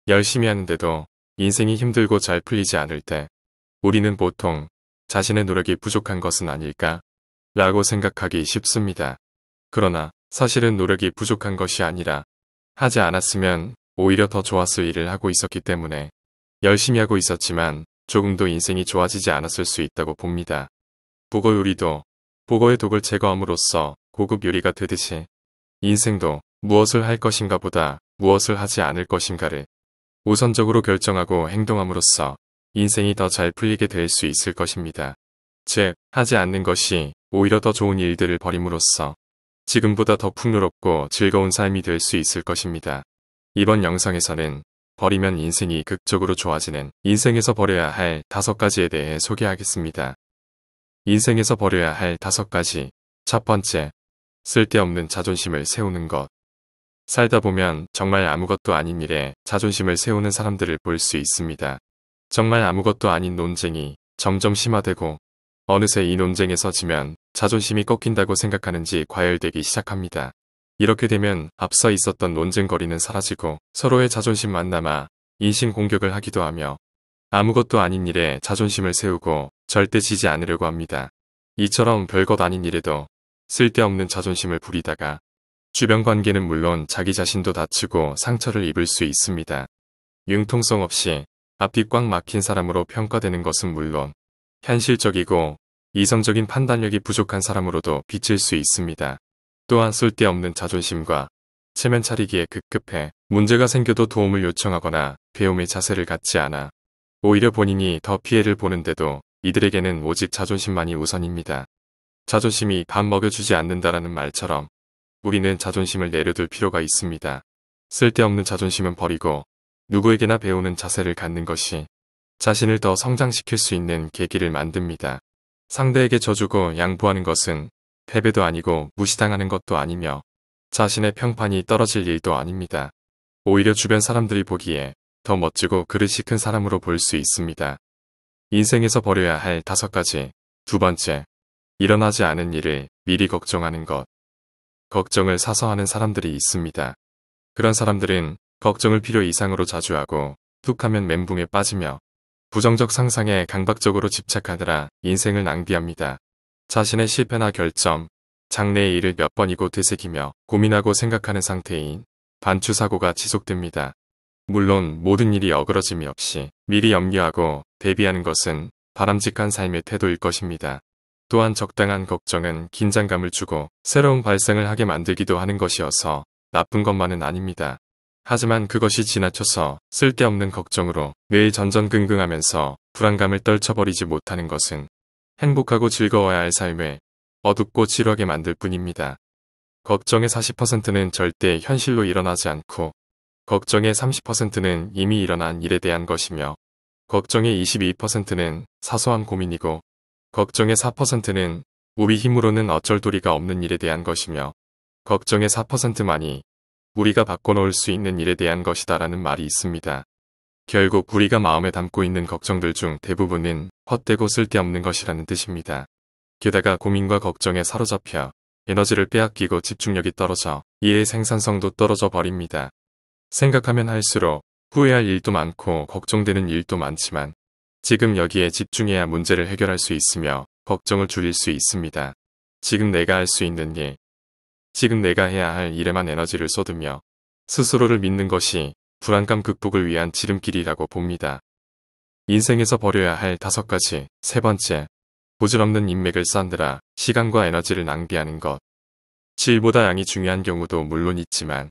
열심히 하는데도 인생이 힘들고 잘 풀리지 않을 때 우리는 보통 자신의 노력이 부족한 것은 아닐까? 라고 생각하기 쉽습니다. 그러나 사실은 노력이 부족한 것이 아니라 하지 않았으면 오히려 더 좋았을 일을 하고 있었기 때문에 열심히 하고 있었지만 조금도 인생이 좋아지지 않았을 수 있다고 봅니다. 보고 요리도 보고의 독을 제거함으로써 고급 요리가 되듯이 인생도 무엇을 할 것인가 보다 무엇을 하지 않을 것인가를 우선적으로 결정하고 행동함으로써 인생이 더 잘 풀리게 될 수 있을 것입니다. 즉, 하지 않는 것이 오히려 더 좋은 일들을 벌임으로써 지금보다 더 풍요롭고 즐거운 삶이 될 수 있을 것입니다. 이번 영상에서는 버리면 인생이 극적으로 좋아지는 인생에서 버려야 할 5가지에 대해 소개하겠습니다. 인생에서 버려야 할 5가지. 첫 번째, 쓸데없는 자존심을 세우는 것. 살다 보면 정말 아무것도 아닌 일에 자존심을 세우는 사람들을 볼 수 있습니다. 정말 아무것도 아닌 논쟁이 점점 심화되고 어느새 이 논쟁에서 지면 자존심이 꺾인다고 생각하는지 과열되기 시작합니다. 이렇게 되면 앞서 있었던 논쟁거리는 사라지고 서로의 자존심만 남아 인신공격을 하기도 하며 아무것도 아닌 일에 자존심을 세우고 절대 지지 않으려고 합니다. 이처럼 별것 아닌 일에도 쓸데없는 자존심을 부리다가 주변 관계는 물론 자기 자신도 다치고 상처를 입을 수 있습니다. 융통성 없이 앞뒤 꽉 막힌 사람으로 평가되는 것은 물론 현실적이고 이성적인 판단력이 부족한 사람으로도 비칠 수 있습니다. 또한 쓸데없는 자존심과 체면 차리기에 급급해 문제가 생겨도 도움을 요청하거나 배움의 자세를 갖지 않아 오히려 본인이 더 피해를 보는데도 이들에게는 오직 자존심만이 우선입니다. 자존심이 밥 먹여주지 않는다라는 말처럼 우리는 자존심을 내려둘 필요가 있습니다. 쓸데없는 자존심은 버리고 누구에게나 배우는 자세를 갖는 것이 자신을 더 성장시킬 수 있는 계기를 만듭니다. 상대에게 져주고 양보하는 것은 패배도 아니고 무시당하는 것도 아니며 자신의 평판이 떨어질 일도 아닙니다. 오히려 주변 사람들이 보기에 더 멋지고 그릇이 큰 사람으로 볼 수 있습니다. 인생에서 버려야 할 5가지. 두 번째, 일어나지 않은 일을 미리 걱정하는 것. 걱정을 사서 하는 사람들이 있습니다. 그런 사람들은 걱정을 필요 이상으로 자주 하고 툭하면 멘붕에 빠지며 부정적 상상에 강박적으로 집착하느라 인생을 낭비합니다. 자신의 실패나 결점, 장래의 일을 몇 번이고 되새기며 고민하고 생각하는 상태인 반추사고가 지속됩니다. 물론 모든 일이 어그러짐이 없이 미리 염려하고 대비하는 것은 바람직한 삶의 태도일 것입니다. 또한 적당한 걱정은 긴장감을 주고 새로운 발생을 하게 만들기도 하는 것이어서 나쁜 것만은 아닙니다. 하지만 그것이 지나쳐서 쓸데없는 걱정으로 매일 전전긍긍하면서 불안감을 떨쳐버리지 못하는 것은 행복하고 즐거워야 할 삶을 어둡고 지루하게 만들 뿐입니다. 걱정의 40%는 절대 현실로 일어나지 않고 걱정의 30%는 이미 일어난 일에 대한 것이며 걱정의 22%는 사소한 고민이고 걱정의 4%는 우리 힘으로는 어쩔 도리가 없는 일에 대한 것이며 걱정의 4%만이 우리가 바꿔놓을 수 있는 일에 대한 것이다라는 말이 있습니다. 결국 우리가 마음에 담고 있는 걱정들 중 대부분은 헛되고 쓸데없는 것이라는 뜻입니다. 게다가 고민과 걱정에 사로잡혀 에너지를 빼앗기고 집중력이 떨어져 이해의 생산성도 떨어져 버립니다. 생각하면 할수록 후회할 일도 많고 걱정되는 일도 많지만 지금 여기에 집중해야 문제를 해결할 수 있으며 걱정을 줄일 수 있습니다. 지금 내가 할 수 있는 일, 지금 내가 해야 할 일에만 에너지를 쏟으며 스스로를 믿는 것이 불안감 극복을 위한 지름길이라고 봅니다. 인생에서 버려야 할 5가지. 세 번째, 부질없는 인맥을 쌓느라 시간과 에너지를 낭비하는 것. 질보다 양이 중요한 경우도 물론 있지만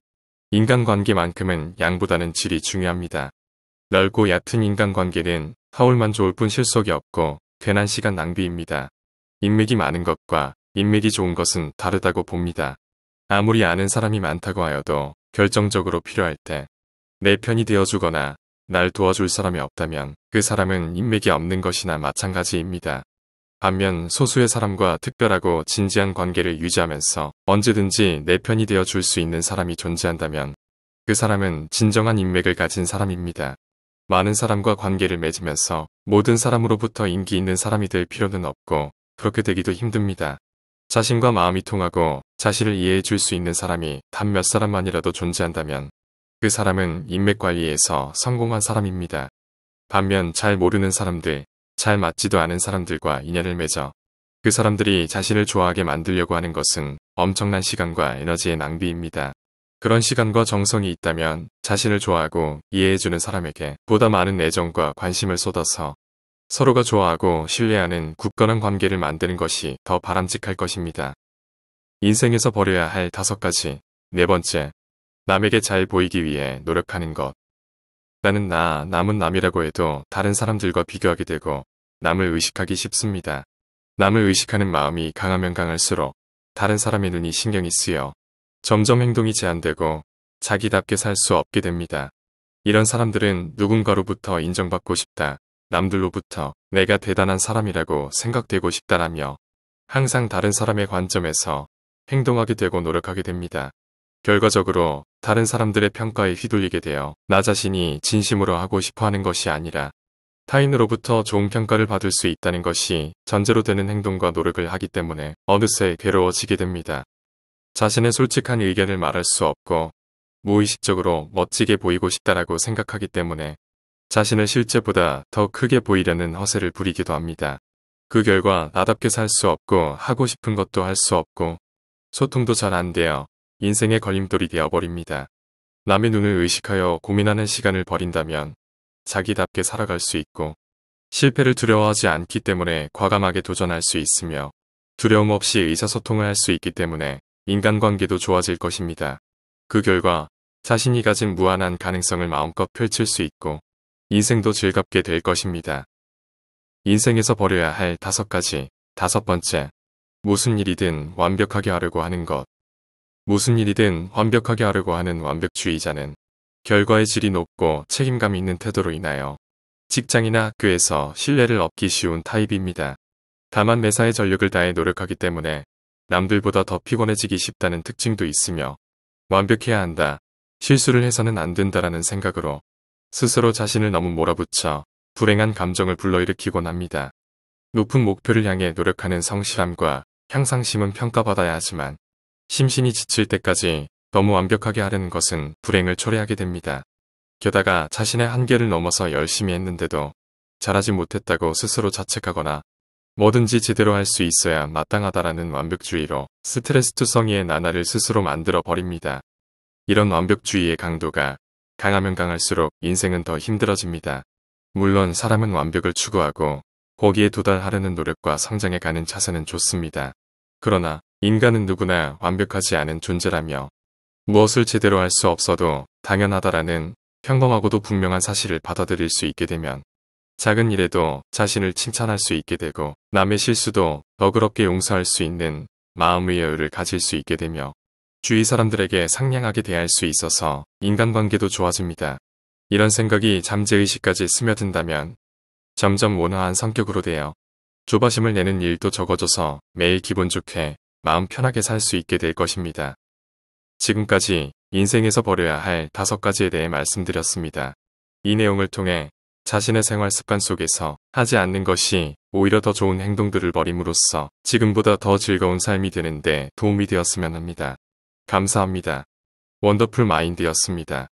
인간관계만큼은 양보다는 질이 중요합니다. 넓고 얕은 인간관계는 하울만 좋을 뿐 실속이 없고 괜한 시간 낭비입니다. 인맥이 많은 것과 인맥이 좋은 것은 다르다고 봅니다. 아무리 아는 사람이 많다고 하여도 결정적으로 필요할 때 내 편이 되어주거나 날 도와줄 사람이 없다면 그 사람은 인맥이 없는 것이나 마찬가지입니다. 반면 소수의 사람과 특별하고 진지한 관계를 유지하면서 언제든지 내 편이 되어줄 수 있는 사람이 존재한다면 그 사람은 진정한 인맥을 가진 사람입니다. 많은 사람과 관계를 맺으면서 모든 사람으로부터 인기 있는 사람이 될 필요는 없고 그렇게 되기도 힘듭니다. 자신과 마음이 통하고 자신을 이해해 줄 수 있는 사람이 단 몇 사람만이라도 존재한다면 그 사람은 인맥 관리에서 성공한 사람입니다. 반면 잘 모르는 사람들, 잘 맞지도 않은 사람들과 인연을 맺어 그 사람들이 자신을 좋아하게 만들려고 하는 것은 엄청난 시간과 에너지의 낭비입니다. 그런 시간과 정성이 있다면 자신을 좋아하고 이해해주는 사람에게 보다 많은 애정과 관심을 쏟아서 서로가 좋아하고 신뢰하는 굳건한 관계를 만드는 것이 더 바람직할 것입니다. 인생에서 버려야 할 5가지. 네 번째, 남에게 잘 보이기 위해 노력하는 것. 나는 남은 남이라고 해도 다른 사람들과 비교하게 되고 남을 의식하기 쉽습니다. 남을 의식하는 마음이 강하면 강할수록 다른 사람의 눈이 신경이 쓰여 점점 행동이 제한되고 자기답게 살 수 없게 됩니다. 이런 사람들은 누군가로부터 인정받고 싶다, 남들로부터 내가 대단한 사람이라고 생각되고 싶다라며 항상 다른 사람의 관점에서 행동하게 되고 노력하게 됩니다. 결과적으로 다른 사람들의 평가에 휘둘리게 되어 나 자신이 진심으로 하고 싶어하는 것이 아니라 타인으로부터 좋은 평가를 받을 수 있다는 것이 전제로 되는 행동과 노력을 하기 때문에 어느새 괴로워지게 됩니다. 자신의 솔직한 의견을 말할 수 없고 무의식적으로 멋지게 보이고 싶다라고 생각하기 때문에 자신을 실제보다 더 크게 보이려는 허세를 부리기도 합니다. 그 결과 나답게 살 수 없고 하고 싶은 것도 할 수 없고 소통도 잘 안 되어 인생의 걸림돌이 되어버립니다. 남의 눈을 의식하여 고민하는 시간을 버린다면 자기답게 살아갈 수 있고 실패를 두려워하지 않기 때문에 과감하게 도전할 수 있으며 두려움 없이 의사소통을 할 수 있기 때문에 인간관계도 좋아질 것입니다. 그 결과 자신이 가진 무한한 가능성을 마음껏 펼칠 수 있고 인생도 즐겁게 될 것입니다. 인생에서 버려야 할 5가지. 5번째, 무슨 일이든 완벽하게 하려고 하는 것. 무슨 일이든 완벽하게 하려고 하는 완벽주의자는 결과의 질이 높고 책임감 있는 태도로 인하여 직장이나 학교에서 신뢰를 얻기 쉬운 타입입니다. 다만 매사에 전력을 다해 노력하기 때문에 남들보다 더 피곤해지기 쉽다는 특징도 있으며 완벽해야 한다, 실수를 해서는 안 된다라는 생각으로 스스로 자신을 너무 몰아붙여 불행한 감정을 불러일으키곤 합니다. 높은 목표를 향해 노력하는 성실함과 향상심은 평가받아야 하지만 심신이 지칠 때까지 너무 완벽하게 하려는 것은 불행을 초래하게 됩니다. 게다가 자신의 한계를 넘어서 열심히 했는데도 잘하지 못했다고 스스로 자책하거나 뭐든지 제대로 할 수 있어야 마땅하다라는 완벽주의로 스트레스 투성이의 나날을 스스로 만들어 버립니다. 이런 완벽주의의 강도가 강하면 강할수록 인생은 더 힘들어집니다. 물론 사람은 완벽을 추구하고 거기에 도달하려는 노력과 성장해 가는 차세는 좋습니다. 그러나 인간은 누구나 완벽하지 않은 존재라며 무엇을 제대로 할 수 없어도 당연하다라는 평범하고도 분명한 사실을 받아들일 수 있게 되면 작은 일에도 자신을 칭찬할 수 있게 되고 남의 실수도 너그럽게 용서할 수 있는 마음의 여유를 가질 수 있게 되며 주위 사람들에게 상냥하게 대할 수 있어서 인간관계도 좋아집니다. 이런 생각이 잠재의식까지 스며든다면 점점 온화한 성격으로 되어 조바심을 내는 일도 적어져서 매일 기분 좋게 마음 편하게 살 수 있게 될 것입니다. 지금까지 인생에서 버려야 할 5가지에 대해 말씀드렸습니다. 이 내용을 통해 자신의 생활 습관 속에서 하지 않는 것이 오히려 더 좋은 행동들을 벌임으로써 지금보다 더 즐거운 삶이 되는데 도움이 되었으면 합니다. 감사합니다. 원더풀 마인드였습니다.